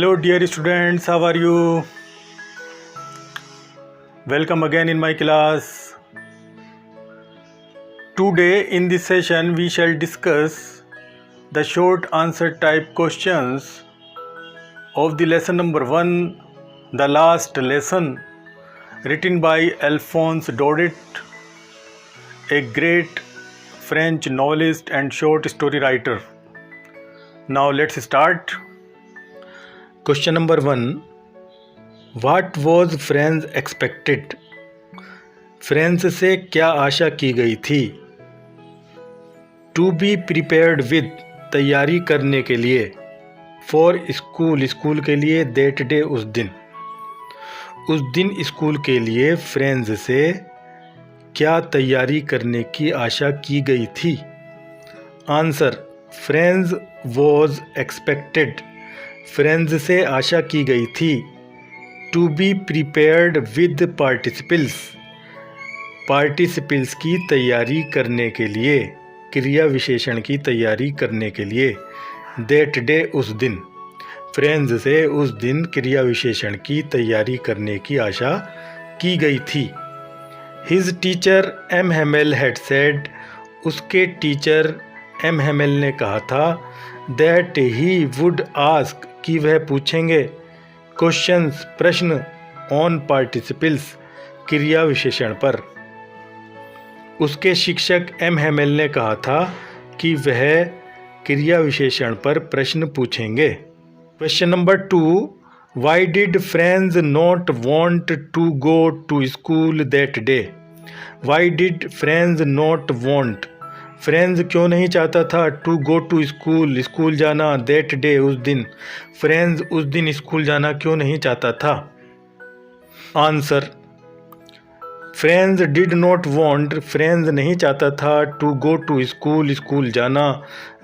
Hello dear students, how are you? Welcome again in my class. Today in this session we shall discuss the short answer type questions of the lesson number 1, the last lesson, written by Alphonse Daudet, a great French novelist and short story writer. Now let's start. Question number 1. What was France expected? France से क्या आशा की गई थी? To be prepared with, तैयारी करने के लिए. For school, school के लिए. दैट डे, उस दिन स्कूल के लिए फ्रांस से क्या तैयारी करने की आशा की गई थी? Answer, Franz was expected, Franz से आशा की गई थी. To be prepared with participles, participles की तैयारी करने के लिए, क्रिया विशेषण की तैयारी करने के लिए. दैट डे, उस दिन. फ्रांस से उस दिन क्रिया विशेषण की तैयारी करने की आशा की गई थी. His teacher M Hamel had said, उसके टीचर एम हेमेल ने कहा था. दैट ही वुड आस्क, कि वह पूछेंगे. क्वेश्चंस, प्रश्न. ऑन पार्टिसिपल्स, क्रिया विशेषण पर. उसके शिक्षक एम हेमेल ने कहा था कि वह क्रिया विशेषण पर प्रश्न पूछेंगे. Question number 2. Why did Franz not want to go to school that day? Why did Franz not want, Franz क्यों नहीं चाहता था to go to school, school जाना. दैट डे, उस दिन. फ्रांस उस दिन स्कूल जाना क्यों नहीं चाहता था? Answer, Franz did not want, Franz नहीं चाहता था to go to school, school जाना.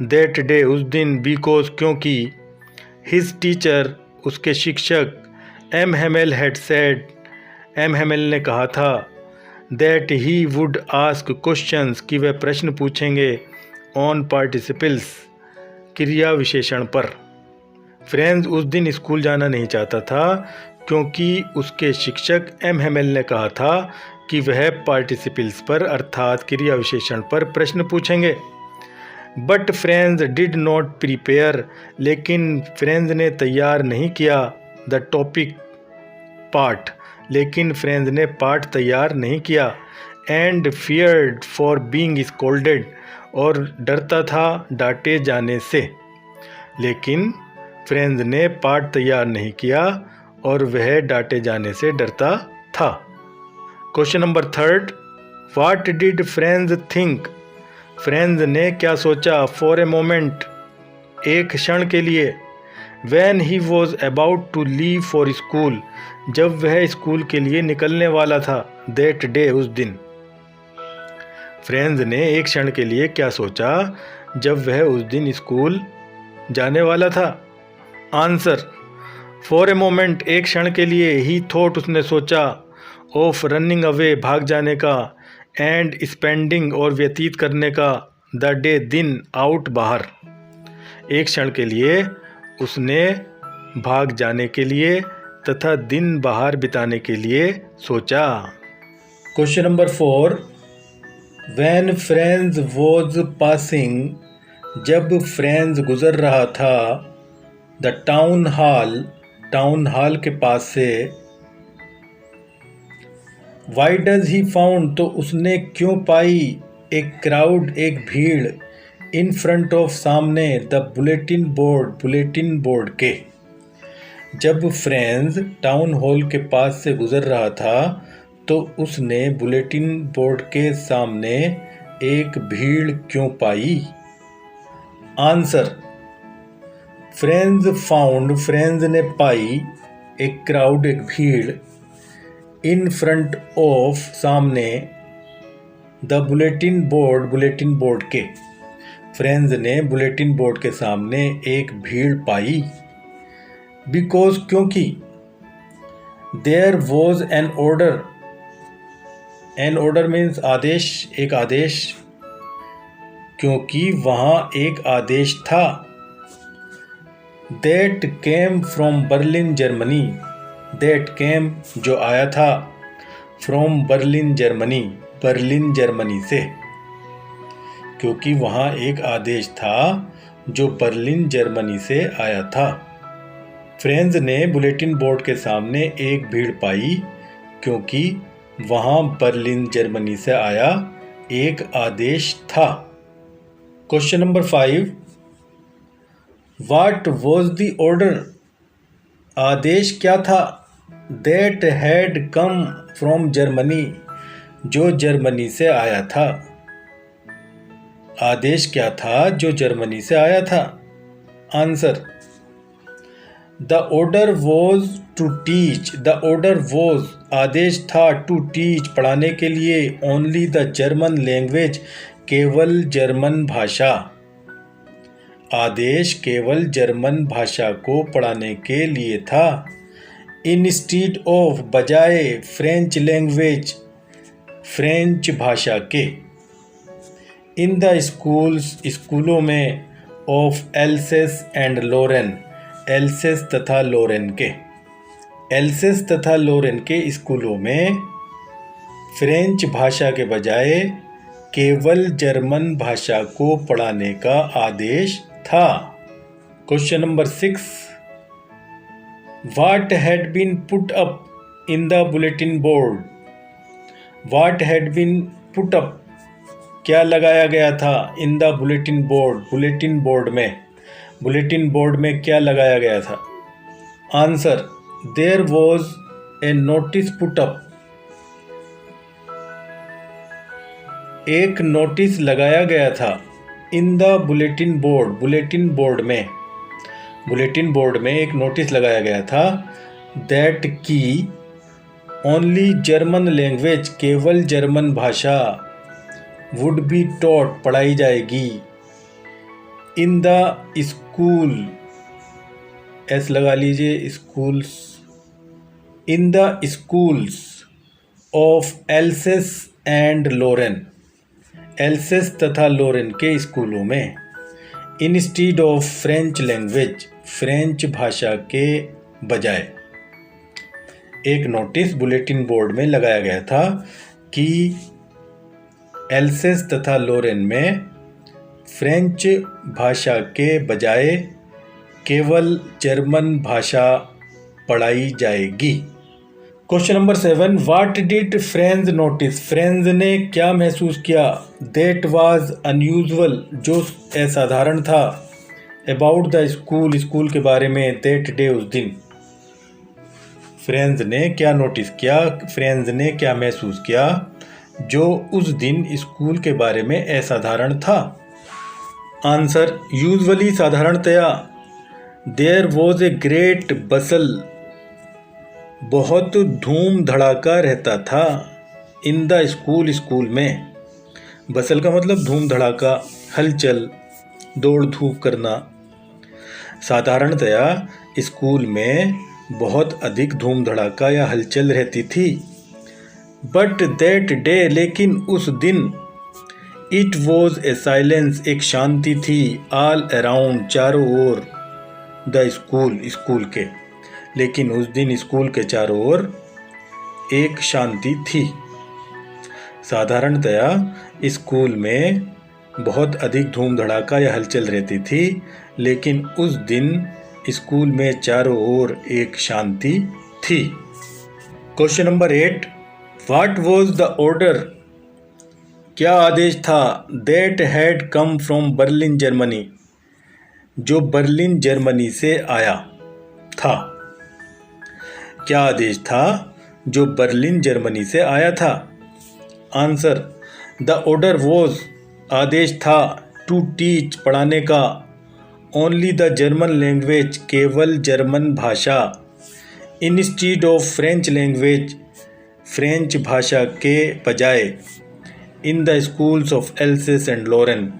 दैट डे, उस दिन. बिकॉज, क्योंकि. हिज टीचर, उसके शिक्षक. M Hamel had said, M Hamel ने कहा था. That he would ask questions, कि वह प्रश्न पूछेंगे. ऑन पार्टिसिपल्स, क्रिया विशेषण पर. फ्रांस उस दिन स्कूल जाना नहीं चाहता था क्योंकि उसके शिक्षक एम हेमेल ने कहा था कि वह पार्टिसिपल्स पर अर्थात क्रिया विशेषण पर प्रश्न पूछेंगे. But France did not prepare, लेकिन फ्रांस ने तैयार नहीं किया. द टॉपिक, पाठ, लेकिन फ्रांस ने पाठ तैयार नहीं किया. And feared for being scolded, और डरता था डांटे जाने से. लेकिन फ्रांस ने पाठ तैयार नहीं किया और वह डांटे जाने से डरता था. Question number 3. What did France think? France ने क्या सोचा? फॉर ए मोमेंट, एक क्षण के लिए. When he was about to leave for school, जब वह स्कूल के लिए निकलने वाला था. That day, उस दिन. फ्रांस ने एक क्षण के लिए क्या सोचा जब वह उस दिन स्कूल जाने वाला था? आंसर, फॉर ए मोमेंट, एक क्षण के लिए. ही थॉट, उसने सोचा. ऑफ रनिंग अवे, भाग जाने का. एंड स्पेंडिंग, और व्यतीत करने का. द डे, दिन. आउट, बाहर. एक क्षण के लिए उसने भाग जाने के लिए तथा दिन बाहर बिताने के लिए सोचा. Question number 4. When France was passing, जब फ्रांस गुजर रहा था. The town hall, town hall के पास से. वाई डज ही फाउंड, तो उसने क्यों पाई. एक क्राउड, एक भीड़. इन फ्रंट ऑफ, सामने. The bulletin board, bulletin board के. जब फ्रांस टाउन हॉल के पास से गुजर रहा था तो उसने बुलेटिन बोर्ड के सामने एक भीड़ क्यों पाई? आंसर, फ्रांस फाउंड, फ्रांस ने पाई. एक क्राउड, एक भीड़. इन फ्रंट ऑफ, सामने. The bulletin board, bulletin board के. फ्रांस ने बुलेटिन बोर्ड के सामने एक भीड़ पाई. बिकॉज, क्योंकि. There was an order, an order means आदेश, एक आदेश. क्योंकि वहाँ एक आदेश था. That came from Berlin Germany, that came जो आया था, from Berlin Germany, Berlin Germany से, क्योंकि वहाँ एक आदेश था जो बर्लिन जर्मनी से आया था। फ्रेंड्स ने बुलेटिन बोर्ड के सामने एक भीड़ पाई क्योंकि वहाँ बर्लिन जर्मनी से आया एक आदेश था। Question number 5, what was the order, आदेश क्या था, that had come from Germany, जो जर्मनी से आया था, आदेश क्या था जो जर्मनी से आया था। Answer, the order was to teach, the order was आदेश था, टू टीच पढ़ाने के लिए, ओनली द जर्मन लैंग्वेज केवल जर्मन भाषा, आदेश केवल जर्मन भाषा को पढ़ाने के लिए था। इंस्टीड ऑफ बजाय फ्रेंच लैंग्वेज, फ्रेंच भाषा के। इन द स्कूल्स स्कूलों में, of Alsace and Lorraine, Alsace तथा लोरेन के, एल्सेस तथा लोरेन के स्कूलों में फ्रेंच भाषा के बजाय केवल जर्मन भाषा को पढ़ाने का आदेश था। Question number 6, what had been put up in the bulletin board, what had been put up क्या लगाया गया था, in the bulletin board, bulletin board में, बुलेटिन बोर्ड में क्या लगाया गया था। Answer, there was a notice put up, एक नोटिस लगाया गया था, in the bulletin board, bulletin board में, बुलेटिन बोर्ड में एक नोटिस लगाया गया था, दैट की ओनली जर्मन लैंग्वेज केवल जर्मन भाषा, वुड बी टॉट पढ़ाई जाएगी, इन द स्कूल, एस लगा लीजिए, schools, in the schools of Alsace and Lorraine, Alsace तथा लोरेन के स्कूलों में, instead of French language, French भाषा के बजाय, एक नोटिस बुलेटिन बोर्ड में लगाया गया था कि एल्सेस तथा लोरेन में फ्रेंच भाषा के बजाय केवल जर्मन भाषा पढ़ाई जाएगी। Question number 7, what did friends notice, friends ने क्या महसूस किया, दैट वाज अनयूजुअल जो असाधारण था, अबाउट द स्कूल, स्कूल के बारे में, दैट डे उस दिन। फ्रेंड्स ने क्या नोटिस किया, फ्रेंड्स ने क्या महसूस किया जो उस दिन स्कूल के बारे में असाधारण था। आंसर, यूजुअली साधारणतया, देयर वॉज ए ग्रेट बसल, बहुत धूम धड़ाका रहता था, इन द स्कूल, स्कूल में, बसल का मतलब धूम धड़ाका, हलचल, दौड़ धूप करना। साधारणतया स्कूल में बहुत अधिक धूम धड़ाका या हलचल रहती थी। बट दैट डे, लेकिन उस दिन, इट वॉज ए साइलेंस, एक शांति थी, ऑल अराउंड, चारों ओर, द स्कूल, स्कूल के, लेकिन उस दिन स्कूल के चारों ओर एक शांति थी। साधारणतया स्कूल में बहुत अधिक धूम धड़ाका या हलचल रहती थी, लेकिन उस दिन स्कूल में चारों ओर एक शांति थी। Question number 8, what was the order, क्या आदेश था, that had come from Berlin Germany, जो बर्लिन जर्मनी से आया था। क्या आदेश था जो बर्लिन जर्मनी से आया था। आंसर, द ऑर्डर वॉज, आदेश था, टू टीच पढ़ाने का, ओनली द जर्मन लैंग्वेज, केवल जर्मन भाषा, instead of French language, French भाषा के बजाय, in the schools of Alsace and Lorraine,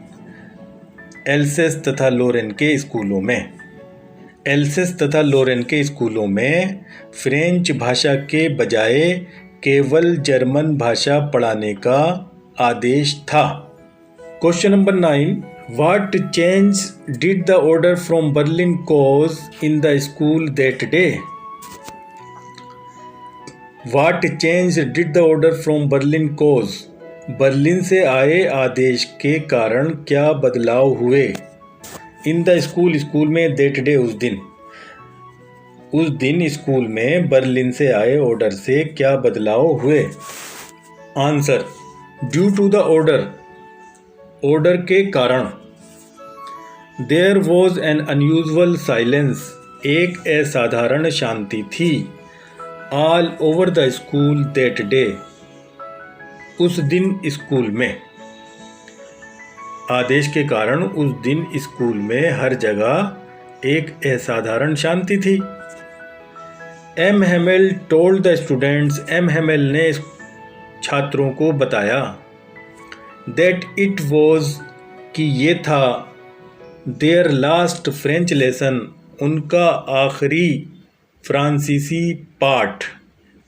Alsace तथा लोरेन के स्कूलों में, एल्सेस तथा लोरेन के स्कूलों में फ्रेंच भाषा के बजाय केवल जर्मन भाषा पढ़ाने का आदेश था। Question number 9, What change did the order from Berlin cause in the school that day? What change did the order from Berlin cause? Berlin से आए आदेश के कारण क्या बदलाव हुए? इन द स्कूल, स्कूल में, दैट डे, उस दिन स्कूल में बर्लिन से आए ऑर्डर से क्या बदलाव हुए? Answer, due to the order के कारण। There was an unusual silence, एक असाधारण शांति थी। All over the school that day, उस दिन स्कूल में। आदेश के कारण उस दिन स्कूल में हर जगह एक असाधारण शांति थी। M Hamel told the students, M Hamel ने छात्रों को बताया। दैट इट वॉज, कि ये था। देयर लास्ट फ्रेंच लेसन, उनका आखिरी फ्रांसीसी पाठ।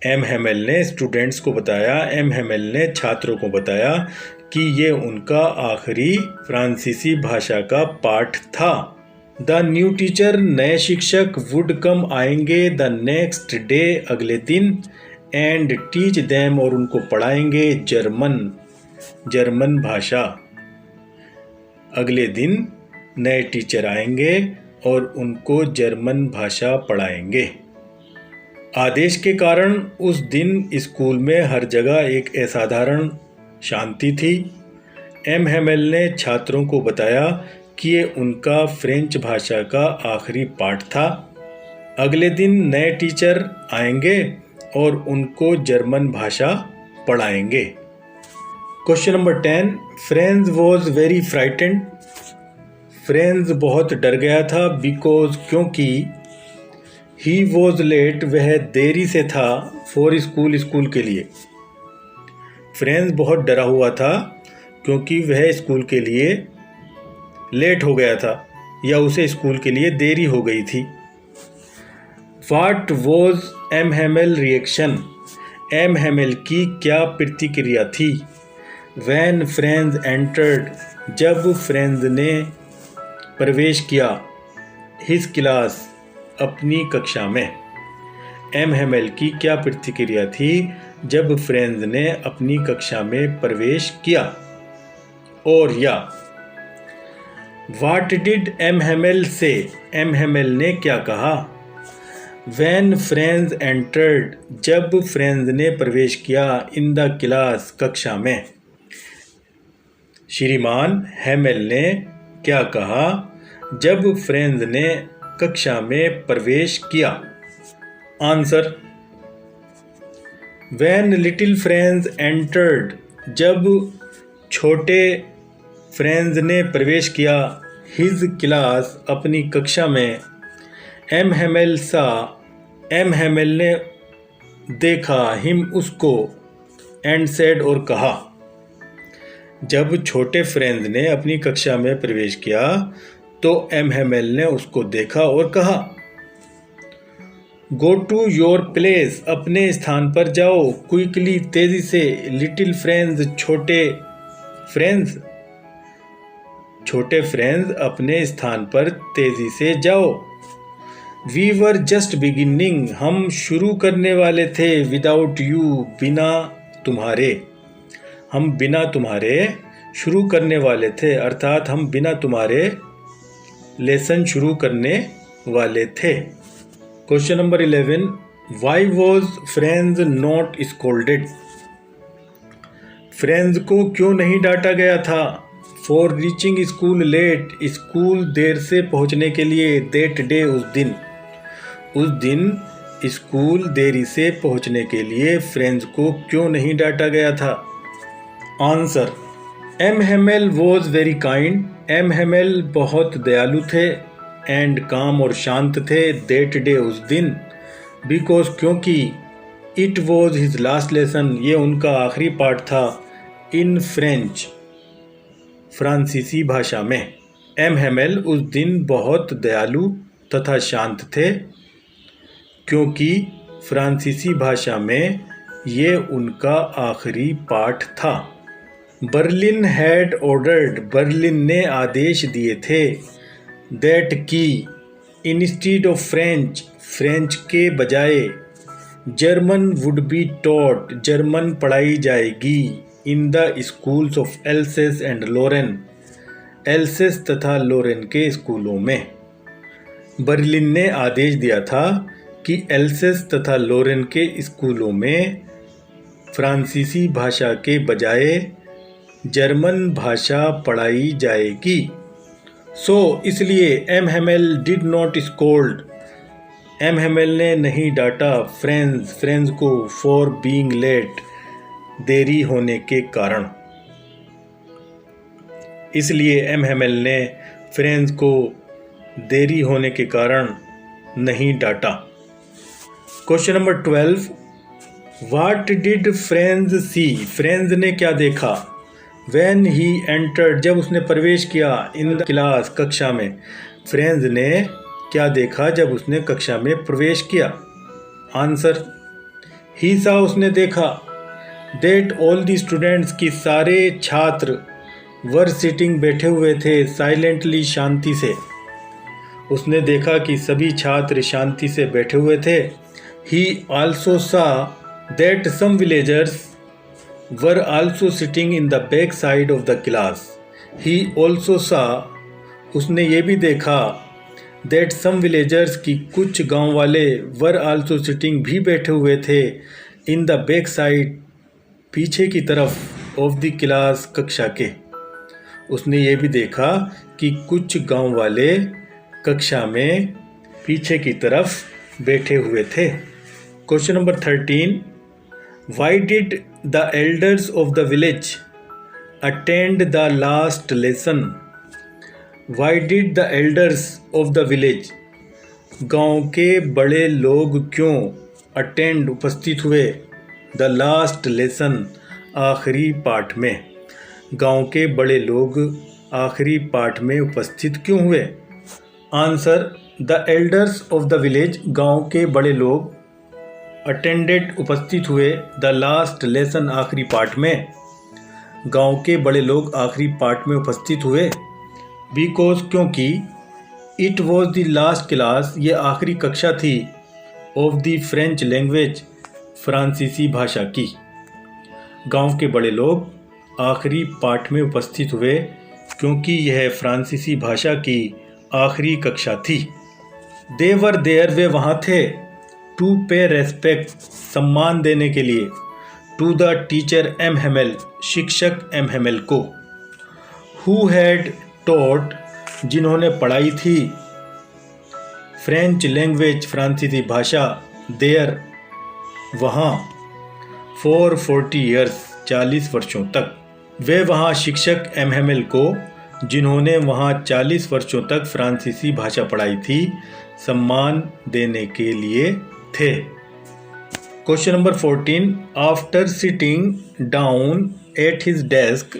एम हेमेल ने स्टूडेंट्स को बताया, एम हेमेल ने छात्रों को बताया कि ये उनका आखिरी फ्रांसीसी भाषा का पाठ था। द न्यू टीचर, नए शिक्षक, वुड कम, आएंगे, द नेक्स्ट डे, अगले दिन, एंड टीच देम, और उनको पढ़ाएंगे, जर्मन भाषा। अगले दिन नए टीचर आएंगे और उनको जर्मन भाषा पढ़ाएंगे। आदेश के कारण उस दिन स्कूल में हर जगह एक असाधारण शांति थी। एम हेमेल ने छात्रों को बताया कि ये उनका फ्रेंच भाषा का आखिरी पाठ था। अगले दिन नए टीचर आएंगे और उनको जर्मन भाषा पढ़ाएंगे। Question number 10, फ्रेंज was very frightened. फ्रेंज बहुत डर गया था, बिकॉज, क्योंकि, ही वॉज लेट, वह देरी से था, फॉर स्कूल, स्कूल के लिए। फ्रेंज बहुत डरा हुआ था क्योंकि वह स्कूल के लिए लेट हो गया था या उसे स्कूल के लिए देरी हो गई थी। What was M Hamel reaction, M Hamel की क्या प्रतिक्रिया थी? व्हेन फ्रेंज एंटर्ड, जब फ्रेंज ने प्रवेश किया, हिज क्लास, अपनी कक्षा में। एम हेमेल की क्या प्रतिक्रिया थी जब फ्रेंज ने अपनी कक्षा में प्रवेश किया? और या व्हाट डिड एम हेमेल से, एम हेमेल ने क्या कहा? व्हेन फ्रेंज एंटर्ड, जब फ्रेंज ने प्रवेश किया, इन द क्लास, कक्षा में। श्रीमान हेमेल ने क्या कहा जब फ्रेंज ने कक्षा में प्रवेश किया? आंसर, व्हेन लिटिल फ्रेंज एंटर्ड, जब छोटे फ्रेंज ने प्रवेश किया, हिज क्लास, अपनी कक्षा में। एम हेमेल सा, एम हेमेल ने देखा, हिम, उसको, एंड सेड, और कहा। जब छोटे फ्रेंज ने अपनी कक्षा में प्रवेश किया तो एम हेमेल ने उसको देखा और कहा। गो टू योर प्लेस, अपने स्थान पर जाओ, क्विकली, तेजी से, लिटिल फ्रेंड्स, छोटे फ्रेंड्स, अपने स्थान पर तेजी से जाओ। वी वर जस्ट बिगिनिंग, हम शुरू करने वाले थे, विदाउट यू, बिना तुम्हारे। हम बिना तुम्हारे शुरू करने वाले थे, अर्थात हम बिना तुम्हारे लेसन शुरू करने वाले थे। Question number 11, why was Franz not scolded? Franz को क्यों नहीं डांटा गया था? For reaching school late, school देर से पहुंचने के लिए, दैट डे, उस दिन स्कूल देरी से पहुंचने के लिए फ्रेंज को क्यों नहीं डांटा गया था? Answer, M Hamel was very kind, M Hamel बहुत दयालु थे, एंड काम, और शांत थे, दैट डे, उस दिन, बिकॉज, क्योंकि, it was his last lesson, ये उनका आखिरी पाठ था, इन फ्रेंच, फ्रांसीसी भाषा में। एम हेमेल उस दिन बहुत दयालु तथा शांत थे क्योंकि फ्रांसीसी भाषा में ये उनका आखिरी पाठ था। बर्लिन हैड ऑर्डर्ड, बर्लिन ने आदेश दिए थे, दैट की, इंस्टीड ऑफ फ्रेंच, फ्रेंच के बजाय, German would be taught, German पढ़ाई जाएगी, in the schools of Alsace and Lorraine, Alsace तथा लोरेन के स्कूलों में। बर्लिन ने आदेश दिया था कि एल्सेस तथा लोरेन के स्कूलों में फ्रांसीसी भाषा के बजाय जर्मन भाषा पढ़ाई जाएगी। इसलिए M Hamel did not scold, M Hamel ने नहीं डांटा फ्रेंज को फॉर बीइंग लेट, देरी होने के कारण। इसलिए एम हेमेल ने फ्रेंज को देरी होने के कारण नहीं डांटा। Question number 12, what did Franz see, Franz ने क्या देखा, व्हेन ही एंटर्ड, जब उसने प्रवेश किया, इन द क्लास, कक्षा में, फ्रेंज ने क्या देखा जब उसने कक्षा में प्रवेश किया। आंसर, ही सा, उसने देखा, दैट ऑल द स्टूडेंट्स, की सारे छात्र, वर सिटिंग, बैठे हुए थे, साइलेंटली, शांति से, उसने देखा कि सभी छात्र शांति से बैठे हुए थे। He also saw that some villagers were also sitting in the back side of the class, he also saw, उसने ये भी देखा, दैट सम विलेजर्स, की कुछ गांव वाले, वर आल्सो सिटिंग, भी बैठे हुए थे, इन द बैक साइड, पीछे की तरफ, ऑफ द क्लास, कक्षा के। उसने ये भी देखा कि कुछ गांव वाले कक्षा में पीछे की तरफ बैठे हुए थे। Question number 13, why did the elders of the village attend the last lesson, why did the elders of the village, गांव के बड़े लोग क्यों, अटेंड, उपस्थित हुए, द लास्ट लेसन, आखिरी पाठ में, गांव के बड़े लोग आखिरी पाठ में उपस्थित क्यों हुए। Answer, the elders of the village, गांव के बड़े लोग, अटेंडेड, उपस्थित हुए, द लास्ट लेसन, आखिरी पाठ में, गांव के बड़े लोग आखिरी पाठ में उपस्थित हुए, बिकॉज, क्योंकि, it was the last class, ये आखिरी कक्षा थी, ऑफ द फ्रेंच लैंग्वेज, फ्रांसीसी भाषा की। गांव के बड़े लोग आखिरी पाठ में उपस्थित हुए क्योंकि यह फ्रांसीसी भाषा की आखिरी कक्षा थी। दे वर देयर, वे वहाँ थे, टू पे रेस्पेक्ट, सम्मान देने के लिए, to the teacher M Hamel, शिक्षक एम हेमेल को, हु हैड टॉट, जिन्होंने पढ़ाई थी, फ्रेंच लैंग्वेज, फ्रांसीसी भाषा, देयर, वहाँ, फॉर 40 ईयर्स, 40 वर्षों तक, वे वहाँ शिक्षक एम हेमेल को, जिन्होंने वहाँ 40 वर्षों तक फ्रांसीसी भाषा पढ़ाई थी, सम्मान देने के लिए थे। Question number 14, after sitting down at his desk,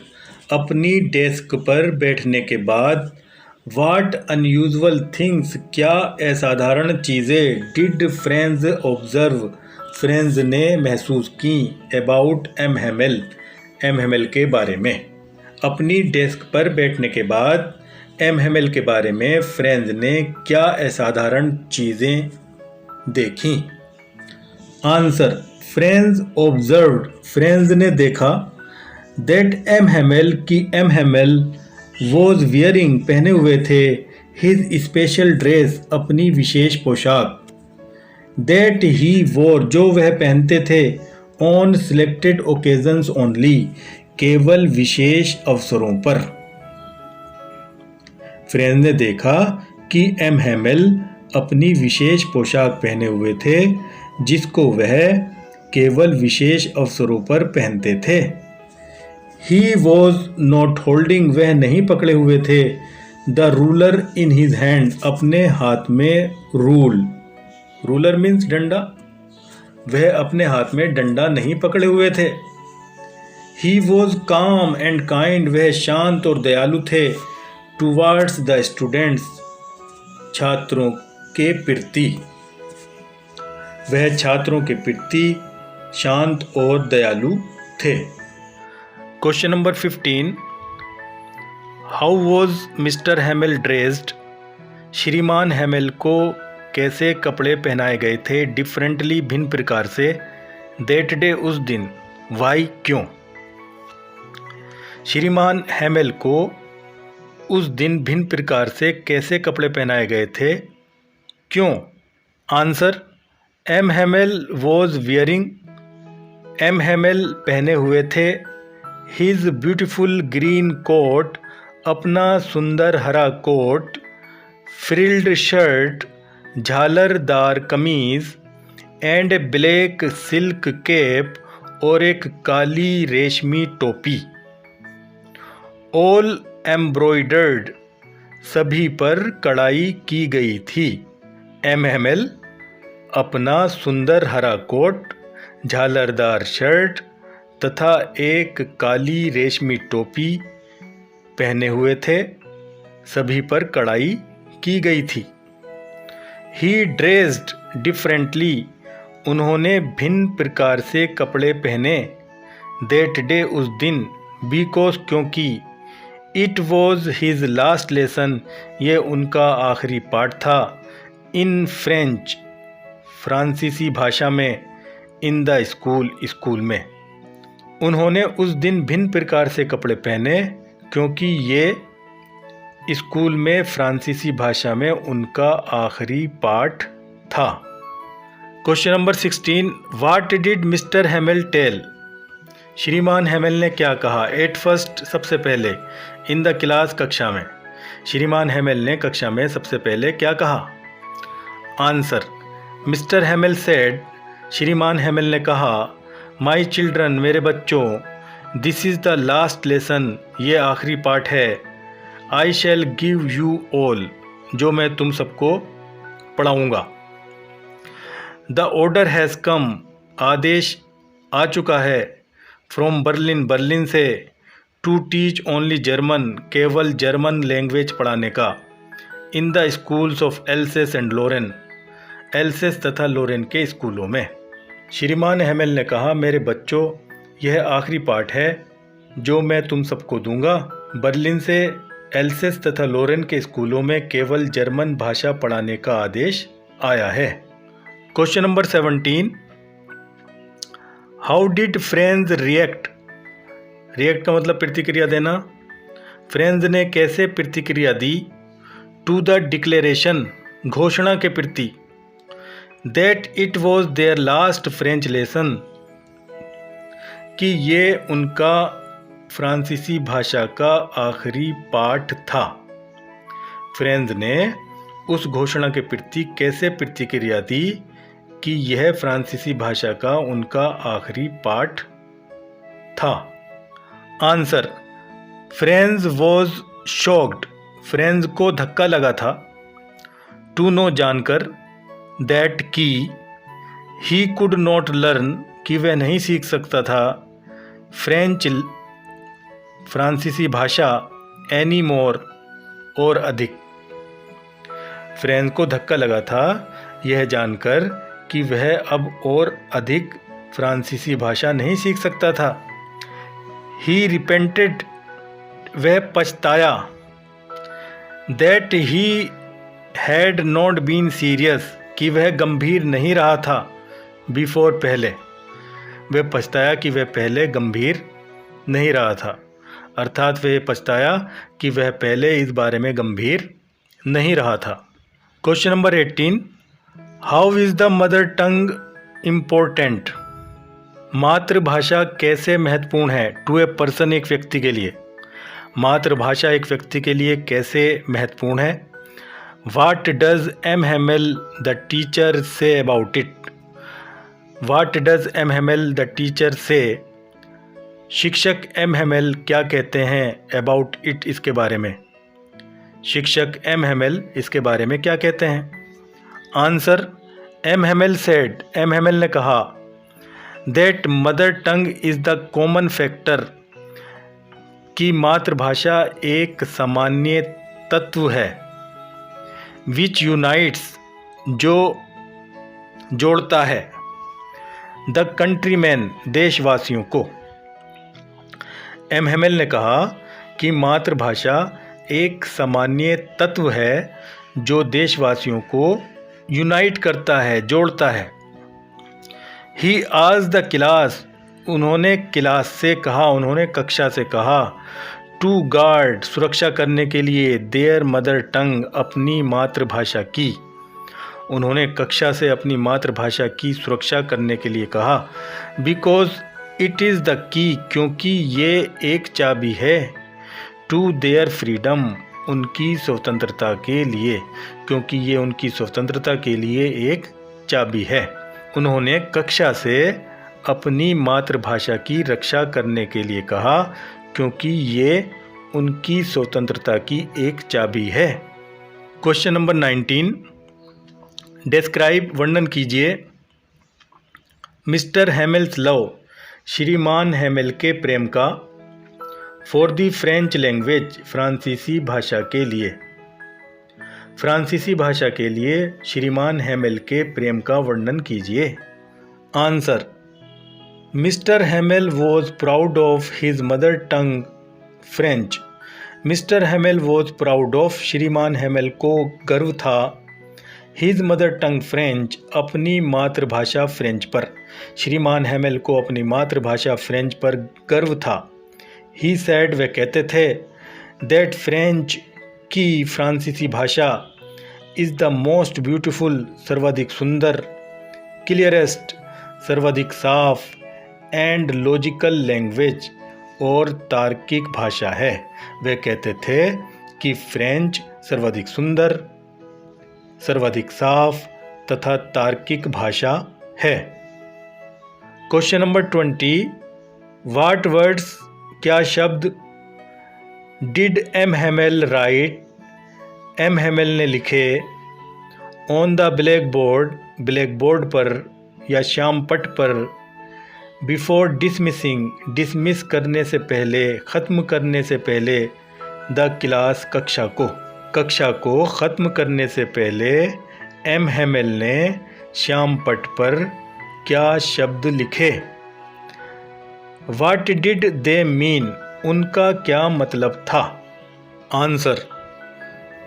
अपनी डेस्क पर बैठने के बाद, व्हाट अनयूजुअल थिंग्स, क्या असाधारण चीज़ें, डिड फ्रेंज ऑब्जर्व, फ्रेंज ने महसूस की, about M Hamel, M Hamel के बारे में। अपनी डेस्क पर बैठने के बाद एम हेमेल के बारे में फ्रेंज ने क्या असाधारण चीज़ें देखीं। आंसर, फ्रेंज ऑब्जर्व्ड, फ्रेंज ने देखा, दैट एम हेमेल, की एम हेमेल वॉज वियरिंग, पहने हुए थे, हिज स्पेशल ड्रेस, अपनी विशेष पोशाक, दैट ही वोर, जो वह पहनते थे, ऑन सिलेक्टेड ओकेजन्स ओनली, केवल विशेष अवसरों पर। फ्रेंज ने देखा कि एम हेमेल अपनी विशेष पोशाक पहने हुए थे जिसको वह केवल विशेष अवसरों पर पहनते थे। ही वॉज नॉट होल्डिंग, वह नहीं पकड़े हुए थे, the ruler in his hand, अपने हाथ में रूल, रूलर मीन्स डंडा, वह अपने हाथ में डंडा नहीं पकड़े हुए थे। ही वॉज काम एंड काइंड, वह शांत और दयालु थे, टुवार्ड्स द स्टूडेंट्स, छात्रों के प्रति, वह छात्रों के प्रति शांत और दयालु थे। Question number 15, how was mister Hamel dressed? श्रीमान हेमेल को कैसे कपड़े पहनाए गए थे? डिफरेंटली, भिन्न प्रकार से। दैट डे, उस दिन। वाई, क्यों? श्रीमान हेमेल को उस दिन भिन्न प्रकार से कैसे कपड़े पहनाए गए थे? क्यों? Answer, M Hamel was wearing, M Hamel पहने हुए थे, हिज ब्यूटीफुल ग्रीन कोट, अपना सुंदर हरा कोट, फ्रिल्ड शर्ट, झालरदार कमीज, एंड ब्लैक सिल्क कैप, और एक काली रेशमी टोपी। ऑल एम्ब्रॉयडर्ड, सभी पर कढ़ाई की गई थी। एम हेमेल अपना सुंदर हरा कोट, झालरदार शर्ट तथा एक काली रेशमी टोपी पहने हुए थे, सभी पर कढ़ाई की गई थी। ही ड्रेस्ड डिफरेंटली, उन्होंने भिन्न प्रकार से कपड़े पहने। दैट डे, उस दिन। बिकॉज, क्योंकि। It was his last lesson, ये उनका आखिरी पाठ था। इन फ्रेंच, फ्रांसीसी भाषा में। इन द स्कूल, स्कूल में। उन्होंने उस दिन भिन्न प्रकार से कपड़े पहने क्योंकि ये स्कूल में फ्रांसीसी भाषा में उनका आखिरी पाठ था। Question number 16, what did mister Hamel tell? श्रीमान हेमेल ने क्या कहा? एट फर्स्ट, सबसे पहले। इन द क्लास, कक्षा में। श्रीमान हेमेल ने कक्षा में सबसे पहले क्या कहा? आंसर, मिस्टर हेमेल सेड, श्रीमान हेमेल ने कहा, माई चिल्ड्रन, मेरे बच्चों, this is the last lesson, ये आखिरी पाठ है। I shall give you all, जो मैं तुम सबको पढ़ाऊँगा। द ऑर्डर हैज़ कम, आदेश आ चुका है। फ्रॉम बर्लिन, बर्लिन से। टू टीच ओनली जर्मन, केवल जर्मन लैंग्वेज पढ़ाने का। In the schools of Alsace and Lorraine, Alsace तथा लोरेन के स्कूलों में। श्रीमान हेमेल ने कहा, मेरे बच्चों, यह आखिरी पाठ है जो मैं तुम सबको दूंगा। बर्लिन से एल्सेस तथा लोरेन के स्कूलों में केवल जर्मन भाषा पढ़ाने का आदेश आया है। Question number 17, how did friends react? React का मतलब प्रतिक्रिया देना। फ्रेंड्स ने कैसे प्रतिक्रिया दी? टू द डिक्लेरेशन, घोषणा के प्रति। That it was their last French lesson, कि ये उनका फ्रांसीसी भाषा का आखिरी पाठ था। फ्रेंड्स ने उस घोषणा के प्रति कैसे प्रतिक्रिया दी कि यह फ्रांसीसी भाषा का उनका आखिरी पाठ था? Answer, friends was shocked, friends को धक्का लगा था। टू नो, जानकर। दैट, की। ही कुड नॉट लर्न, कि वह नहीं सीख सकता था। फ्रेंच, फ्रांसीसी भाषा। एनी मोर, और अधिक। फ्रेंड्स को धक्का लगा था यह जानकर कि वह अब और अधिक फ्रांसीसी भाषा नहीं सीख सकता था। ही रिपेंटेड, वह पछताया। That he had not been serious, कि वह गंभीर नहीं रहा था। बिफोर, पहले। वह पछताया कि वह पहले गंभीर नहीं रहा था, अर्थात वह पछताया कि वह पहले इस बारे में गंभीर नहीं रहा था। Question number 18, how is the mother tongue important? मातृभाषा कैसे महत्वपूर्ण है? टू ए पर्सन, एक व्यक्ति के लिए। मातृभाषा एक व्यक्ति के लिए कैसे महत्वपूर्ण है? What does M. Hamel the teacher say about it? What does M. Hamel the teacher say? शिक्षक M. Hamel क्या कहते हैं about it, इसके बारे में? शिक्षक M. Hamel इसके बारे में क्या कहते हैं? Answer, M. Hamel said, M. Hamel ने कहा, that mother tongue is the common factor, कि मातृभाषा एक सामान्य तत्व है। विच यूनाइट्स, जो जोड़ता है। द कंट्रीमैन, देशवासियों को। एम हेमेल ने कहा कि मातृभाषा एक सामान्य तत्व है जो देशवासियों को यूनाइट करता है, जोड़ता है। ही आज द क्लास, उन्होंने क्लास से कहा, उन्होंने कक्षा से कहा, टू गार्ड, सुरक्षा करने के लिए, देयर मदर टंग, अपनी मातृभाषा की। उन्होंने कक्षा से अपनी मातृभाषा की सुरक्षा करने के लिए कहा। Because it is the key, क्योंकि ये एक चाबी है। टू देयर फ्रीडम, उनकी स्वतंत्रता के लिए, क्योंकि ये उनकी स्वतंत्रता के लिए एक चाबी है। उन्होंने कक्षा से अपनी मातृभाषा की रक्षा करने के लिए कहा, क्योंकि ये उनकी स्वतंत्रता की एक चाबी है। क्वेश्चन नंबर 19, डिस्क्राइब, वर्णन कीजिए, मिस्टर हेमेल्स लव, श्रीमान हेमेल के प्रेम का, फॉर द फ्रेंच लैंग्वेज, फ्रांसीसी भाषा के लिए। फ्रांसीसी भाषा के लिए श्रीमान हेमेल के प्रेम का वर्णन कीजिए। Answer, mister Hamel was proud of his mother tongue French. Mister Hamel was proud of, श्रीमान हेमेल को गर्व था, हिज मदर टंग फ्रेंच, अपनी मातृभाषा फ्रेंच पर। श्रीमान हेमेल को अपनी मातृभाषा फ्रेंच पर गर्व था। ही सैड, वे कहते थे, दैट फ्रेंच, की फ्रांसीसी भाषा, इज़ द मोस्ट ब्यूटीफुल, सर्वाधिक सुंदर, क्लियरेस्ट, सर्वाधिक साफ, एंड लॉजिकल लैंग्वेज, और तार्किक भाषा है। वे कहते थे कि फ्रेंच सर्वाधिक सुंदर, सर्वाधिक साफ तथा तार्किक भाषा है। क्वेश्चन नंबर 20, व्हाट वर्ड्स, क्या शब्द, did M Hamel write, M Hamel ने लिखे, on the blackboard, blackboard पर या श्याम पट पर, बिफोर डिसमिसिंग, डिसमिस करने से पहले, ख़त्म करने से पहले, द क्लास, कक्षा को ख़त्म करने से पहले एम हेमेल ने श्याम पट पर क्या शब्द लिखे। व्हाट डिड दे मीन, उनका क्या मतलब था। Answer,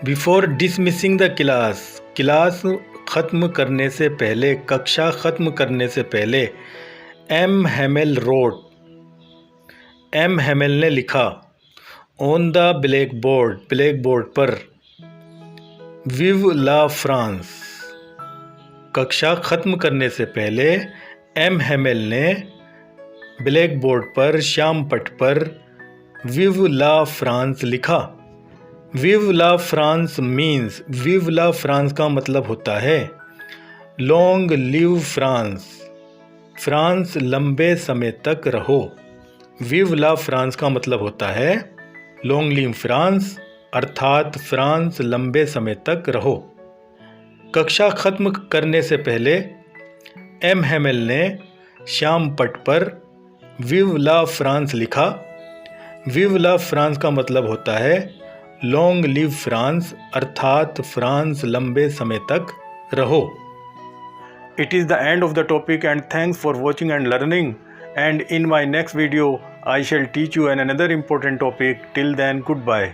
before dismissing the class, class ख़त्म करने से पहले, कक्षा ख़त्म करने से पहले, M Hamel wrote, M Hamel ने लिखा, on the blackboard, blackboard पर, विव ला फ्रांस, कक्षा ख़त्म करने से पहले एम हेमेल ने ब्लैक बोर्ड पर, श्याम पट पर, विव ला फ्रांस लिखा। Vive la France means, vive la France का मतलब होता है लॉन्ग लिव फ्रांस, फ्रांस लंबे समय तक रहो। विव ला फ्रांस का मतलब होता है लॉन्ग लिव फ्रांस, अर्थात फ्रांस लंबे समय तक रहो। कक्षा खत्म करने से पहले एम हेमेल ने श्याम पट पर विव ला फ्रांस लिखा। विव ला फ्रांस का मतलब होता है लॉन्ग लिव फ्रांस, अर्थात फ्रांस लंबे समय तक रहो। It is the end of the topic, and thanks for watching and learning, and in my next video I shall teach you another important topic. Till then, goodbye.